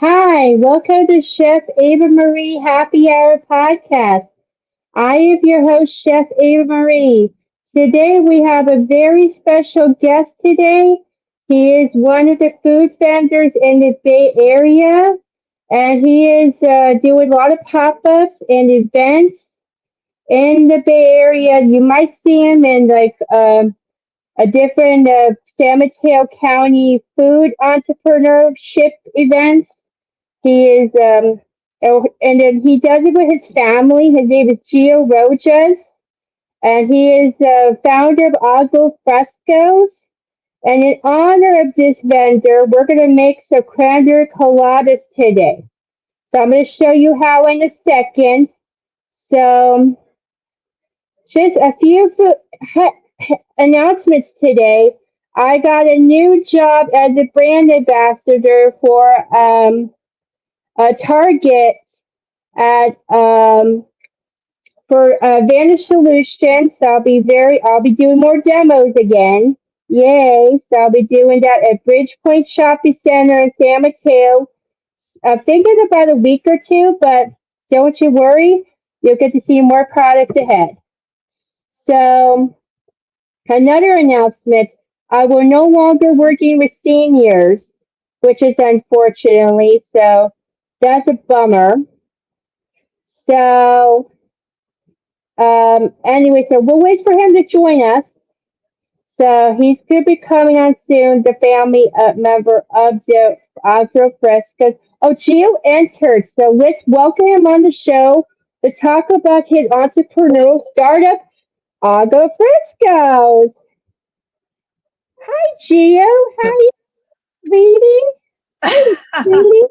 Hi, welcome to Chef Ava Marie Happy Hour podcast. I am your host, Chef Ava Marie. Today we have a very special guest today. He is one of the food vendors in the Bay Area, and he is doing a lot of pop-ups and events in the Bay Area. You might see him in a different San Mateo County food entrepreneurship events. He is, and then he does it with his family. His name is Gio Rojas, and he is the founder of Agua Frescos. And in honor of this vendor, we're going to make some cranberry coladas today. So I'm going to show you how in a second. So just a few announcements today. I got a new job as a brand ambassador for Target at for Vanish Solutions. So I'll be doing more demos again. Yay! So I'll be doing that at Bridgepoint Shopping Center in San Mateo. I think in about a week or two, but don't you worry, you'll get to see more products ahead. So another announcement: I will no longer working with seniors, which is unfortunately so. That's a bummer. So anyway, so we'll wait for him to join us. So he's going to be coming on soon, the family member of the Agua Frescas. Oh, Gio entered. So let's welcome him on the show to talk about his entrepreneurial startup, Agua Frescos. Hi, Gio. Hi, sweetie. Hi, sweetie.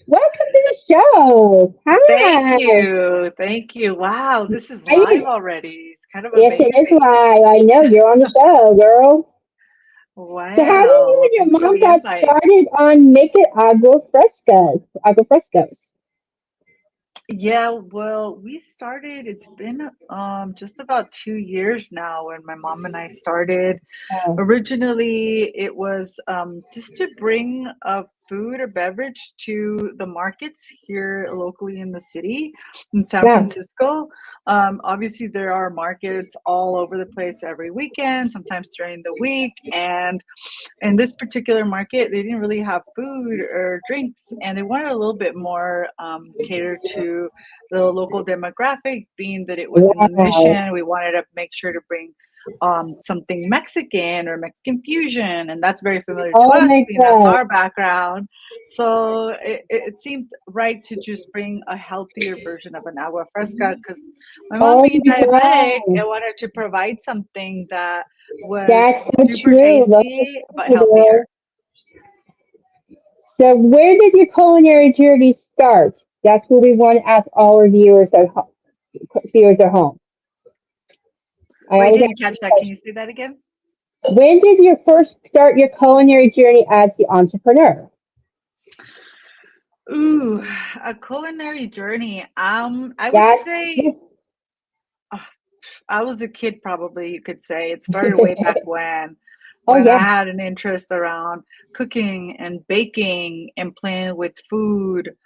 Welcome to the show. Thank Hi. you. Thank you. Wow, this is How live you? already. It's kind of Yes, it is amazing. live. I know you're on the show, girl. So how did Wow. you Well, and thanks your for mom the got invite. started on making agua frescas? Agua frescos. Yeah, well, we started, it's been just about 2 years now when my mom and I started. Oh, Originally, it was just to bring food or beverage to the markets here locally in the city in San yeah. Francisco. Obviously, there are markets all over the place every weekend, sometimes during the week. And in this particular market, they didn't really have food or drinks, and they wanted a little bit more catered to the local demographic, being that it was in the Wow. mission. We wanted to make sure to bring something Mexican or Mexican fusion, and that's very familiar to Oh us, my being that's God. our background. So it seemed right to just bring a healthier version of an agua fresca because my mom Oh being my diabetic, God. I wanted to provide something that was That's so super true. That's so tasty but true, healthier. girl. So where did your culinary journey start? That's what we want to ask all our viewers at home. I Wait, I always didn't ask catch this that. Can you question. say that again? When did you first start your culinary journey as the entrepreneur? Ooh, a culinary journey. I would That's say yes. uh, I was a kid, probably you could say. It started way back Oh when I yeah. had an interest around cooking and baking and playing with food.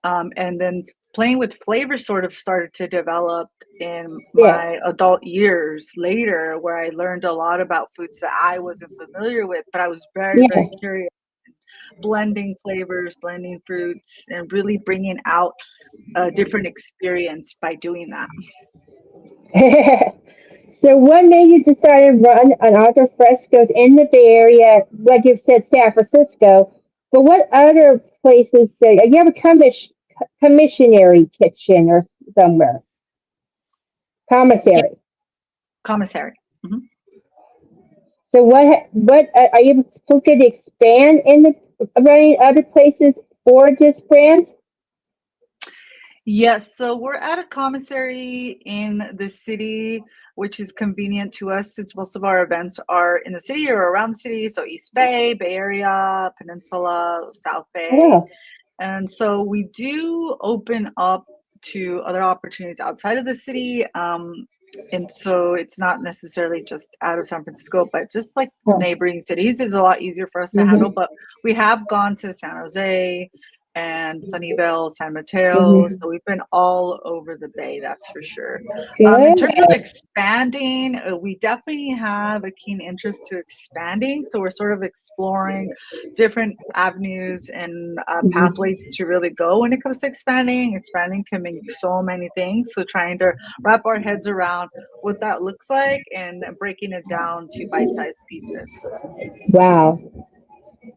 And then playing with flavor sort of started to develop in Yeah. my adult years later, where I learned a lot about foods that I wasn't familiar with, but I was very, Yeah. very curious, blending flavors, blending fruits, and really bringing out a different experience by doing that. So what made you decide to run an Agua Fresco's in the Bay Area, like you said, San Francisco? But what other places do you have a commissionary kitchen or somewhere? Yeah, Commissary. commissary. Mhm. So what are you looking to expand in the running other places for this brand? Yes, so we're at a commissary in the city, which is convenient to us since most of our events are in the city or around the city. So East Bay, Bay Area, Peninsula, South Bay. Oh, And so we do open up to other opportunities outside of the city. And so it's not necessarily just out of San Francisco, but just like oh. neighboring cities is a lot easier for us to handle. Hmm. But we have gone to San Jose, and Sunnyvale, San Mateo. Mhm. So we've been all over the Bay, that's for sure. In Good. terms of expanding, we definitely have a keen interest to expanding. So we're sort of exploring different avenues and Mhm. pathways to really go when it comes to expanding. Expanding can mean so many things. So trying to wrap our heads around what that looks like and breaking it down to bite-sized pieces. Wow.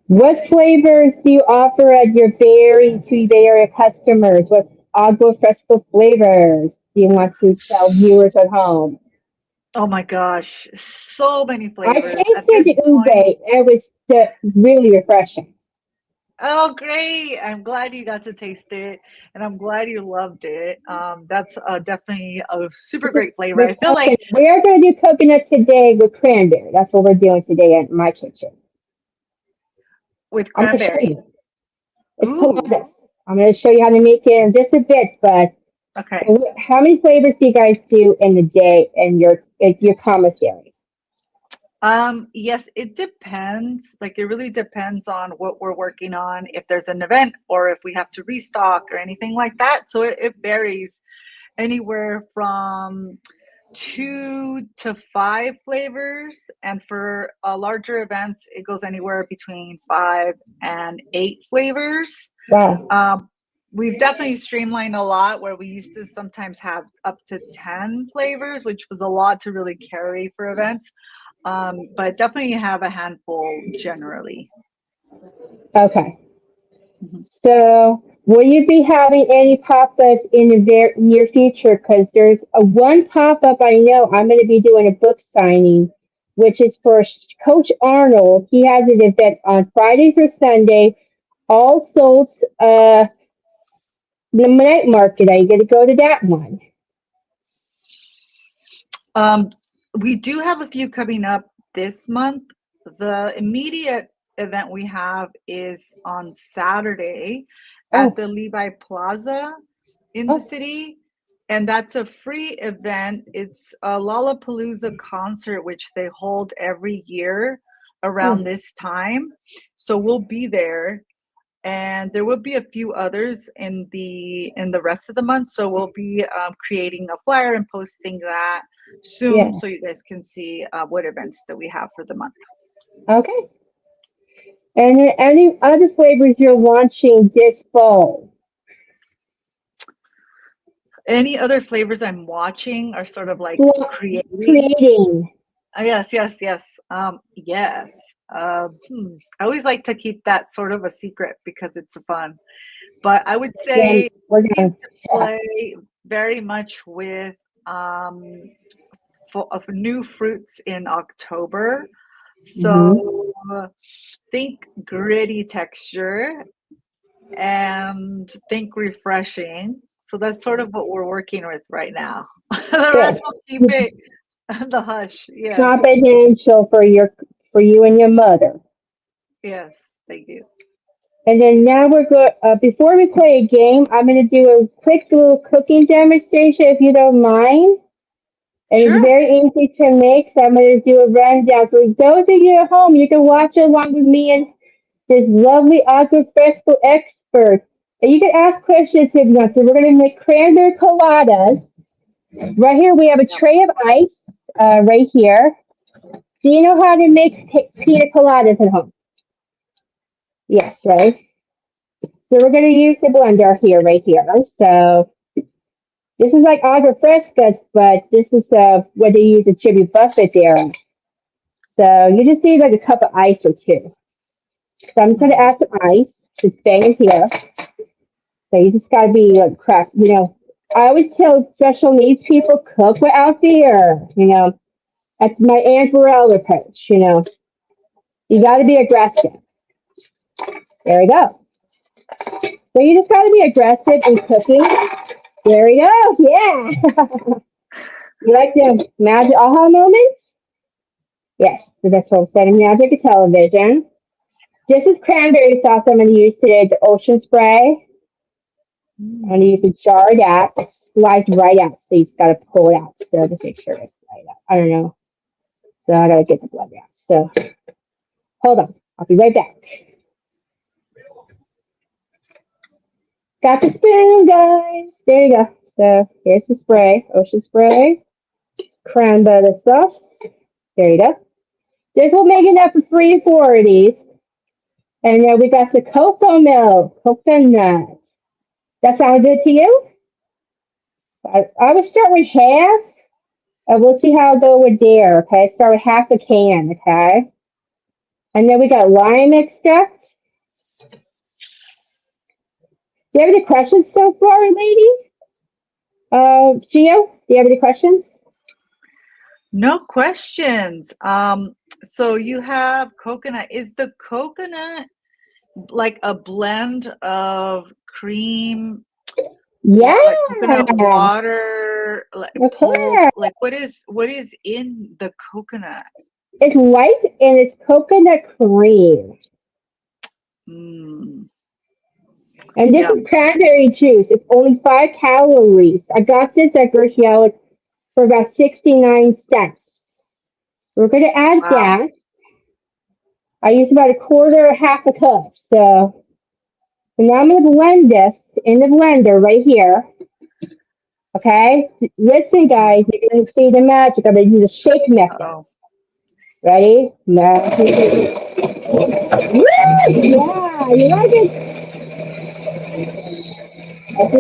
What flavors do you offer at your Bay to Bay Area customers? What Agua Fresco flavors do you want to tell viewers at home? Oh my gosh, so many I flavors at tasted this the ube. point. It was really refreshing. Oh, great. I'm glad you got to taste it and I'm glad you loved it. That's definitely a super This is great flavor. the I feel like coconut. We are going to do coconut today with cranberry. That's what we're doing today in my kitchen. with I'm going to show cranberry. you. It's Ooh, coladas. I'm going to show you how to make it in just a bit. But okay. how many flavors do you guys do in the day in your commissary? Yes, it depends. Like it really depends on what we're working on, if there's an event or if we have to restock or anything like that. So it varies anywhere from 2 to 5 flavors, and for larger events, it goes anywhere between 5 and 8 flavors. Wow. Um, we've definitely streamlined a lot where we used to sometimes have up to 10 flavors, which was a lot to really carry for events. But definitely have a handful generally. Okay. Mhm. So, will you be having any pop-ups in the very near future? Because there's a one pop-up I know I'm going to be doing a book signing, which is for Coach Arnold. He has an event on Friday through Sunday, All Souls the night market. Are you going to go to that one? Um, we do have a few coming up this month. The immediate event we have is on Saturday at Oh, the Levi Plaza in the oh, city. And that's a free event. It's a Lollapalooza concert, which they hold every year around oh, this time. So we'll be there, and there will be a few others in the rest of the month. So we'll be creating a flyer and posting that soon, yeah. so you guys can see what events that we have for the month. Okay. And then any other flavors you're launching this fall? Any other flavors I'm watching are sort of like Well, creating. creating. Yes, yes, yes. Yes. I always like to keep that sort of a secret because it's fun. But I would Then say we're to gonna. Yeah. play very much with of new fruits in October. Hmm. So think gritty texture and think refreshing. So that's sort of what we're working with right now. The Good. rest will keep it the hush. Yes. Confidential for you and your mother. Yes. Thank you. And then now we're going. Before we play a game, I'm going to do a quick little cooking demonstration, if you don't mind. And it's Sure. very easy to make. So I'm going to do a rundown. For those of you at home, you can watch along with me and this lovely agua fresco expert. And you can ask questions if you want. So we're going to make cranberry coladas. Right here, we have a Yep. tray of ice. Right here. Do you know how to make pina coladas at home? Yes, right? So we're going to use the blender here, right here. So this is like Agua Frescas, but this is what they use in Jimmy Buffett era. So you just need like a cup of ice or two. So I'm just going to Mhm. add some ice, just bang in here. So you just got to be like crack. I always tell special needs people cook without fear. That's my Aunt Varela approach. You got to be aggressive. There we go. So you just got to be aggressive in cooking. There we go. Yeah. You like the magic aha moments? Yes. So that's what I'm setting magic television. This is cranberry sauce I'm going to use today, the ocean spray. I'm going to use Mm. a jar of that. It slides right out, so you just got to pull it out. So just make sure it's slide out. I don't know. So I got to get the blood out. So hold on. I'll be right back. Got the spoon, guys. There you go. So here's the spray, ocean spray, cranberry sauce. There you go. This will make enough for 3 or 4 of these. And then we got the cocoa milk, coconut. That sound good to you? I would start with half, and we'll see how I go with there. Okay, start with half a can. Okay, and then we got lime extract. Do you have any questions so far, lady? Gio, do you have any questions? No questions. So you have coconut. Is the coconut like a blend of cream, Yeah, like coconut water, like pulp? correct. Like what is in the coconut? It's white and it's coconut cream. Mm, And this is yum. cranberry juice. It's only 5 calories. I got this at Grocery Outlet for about 69 cents. We're going to add Wow. that. I use about a quarter or half a cup. So now I'm going to blend this in the blender right here. Okay? Listen, guys, you're going to see the magic. I'm going to do the shake method. Oh. Ready? Yeah, you like it? That's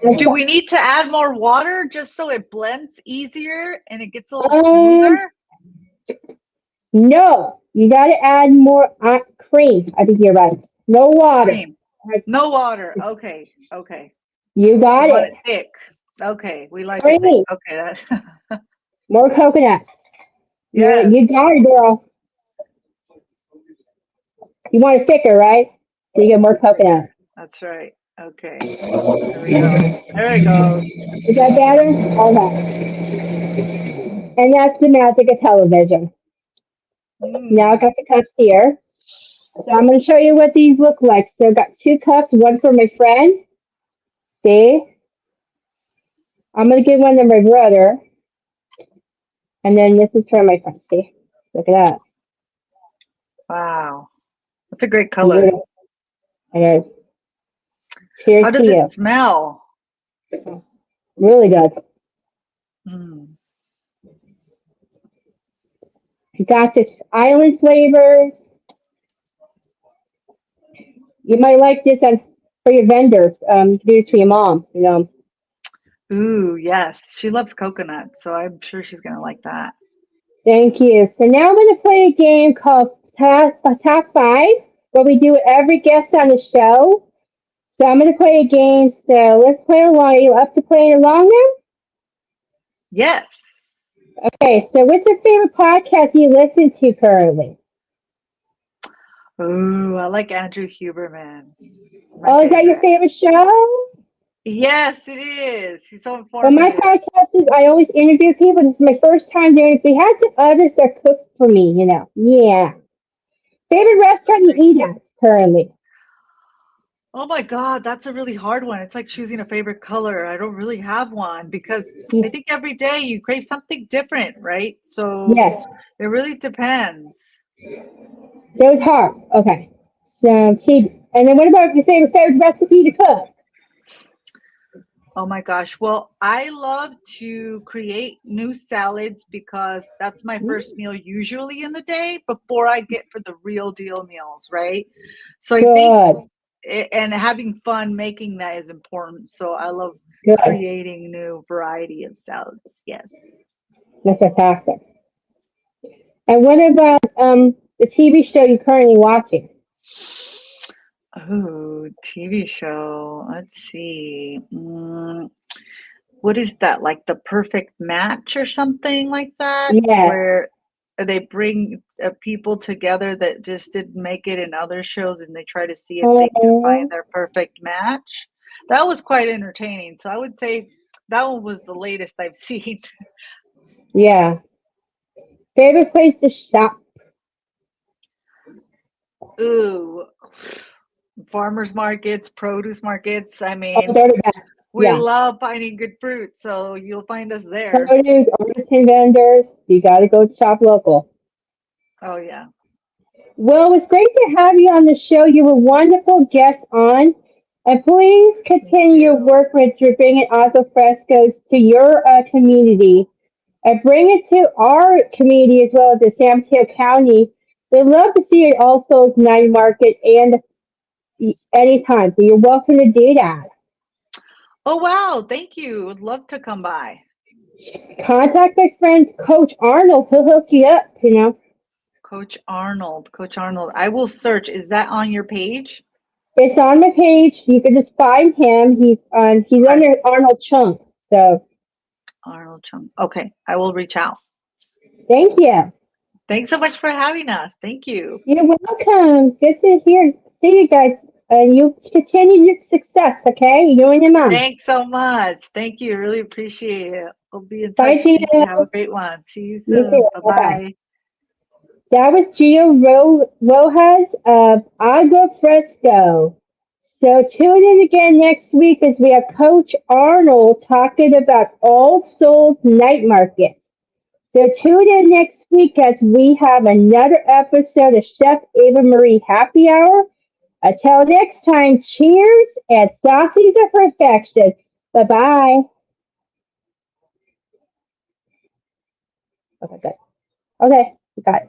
it. Do we need to add more water just so it blends easier and it gets a little Um, smoother? no, you got to add more cream. I think you're right. No water. Cream. No water. Okay. Okay. You We got want it. it thick. Okay. We like it thick. Cream. Okay. That, More coconut. yes. You got it, girl. You want it thicker, right? So you get more coconut. That's right. Okay. There we go. There it goes. Is that better? All right. And that's the magic of television. Now I Mm. got the cups here. So I'm going to show you what these look like. So I got 2 cups, one for my friend. See? I'm going to give one to my brother. And then this is for my friend. See? Look at that. Wow. That's a great color. Beautiful. It is. How Cheers to does it you. smell? Really good. Mm. You got this island flavors. You might like this for your vendors. You can do this for your mom. Ooh, yes. She loves coconut, so I'm sure she's going to like that. Thank you. So now I'm going to play a game called Top 5, where we do every guest on the show. So I'm going to play a game. So let's play along. Are you up to playing along now? Yes. Okay. So what's your favorite podcast you listen to currently? Ooh, I like Andrew Huberman. My Oh, is that your favorite. favorite show? Yes, it is. He's so Well, my informative. podcast is I always interview people. This is my first time doing it. We had some others that cooked for me. Yeah. Favorite restaurant you Great. eat at currently? Oh my God, that's a really hard one. It's like choosing a favorite color. I don't really have one because I think every day you crave something different, right? So Yes. it really depends. So it's hard. Okay. So TV. And then what about your favorite recipe to cook? Oh my gosh. Well, I love to create new salads because that's my first meal usually in the day before I get for the real deal meals, right? So I think Good. and having fun making that is important. So I love Good. creating new variety of salads. Yes. That's fantastic. And what about the TV show you're currently watching? Oh, TV show. Let's see. What is that? Like The Perfect Match or something like that? Yeah. Where they bring people together that just didn't make it in other shows and they try to see if they can find Oh, their perfect match. That was quite entertaining. So I would say that one was the latest I've seen. yeah. Favorite place to shop? Ooh, farmers markets, produce markets. I Oh, mean, they're the best. we Yeah. love finding good fruit, so you'll find us there. Produce, artisan vendors. You got to go shop local. Oh, yeah. Well, it was great to have you on the show. You were a wonderful guest on. And please Thank continue your you. work with your bringing Agua Frescos to your community and bring it to our community as well as the San Mateo County. We'd love to see you also night market and anytime. So you're welcome to do that. Oh, wow. Thank you. Would love to come by. Contact my friend Coach Arnold. He'll hook you up, you know. Coach Arnold. Coach Arnold. I will search. Is that on your page? It's on my page. You can just find him. He's Okay. under Arnold Chunk. So Arnold Chung. Okay. I will reach out. thank you. Thanks so much for having us. Thank you. You're welcome. Good to hear. See you guys. And you continue your success, okay? You and your mom. Thanks so much. Thank you. Really appreciate it. We'll be in Bye, touch. Thank you. Have a Gio. great one. See you You too. soon. Bye Bye bye. bye. That was Rojas of Agua Fresco. So tune in again next week as we have Coach Arnold talking about All Souls Night Market. So tune in next week as we have another episode of Chef Ava Marie Happy Hour. Until next time, cheers and saucy to perfection. Bye bye. Okay, good. Okay, got it.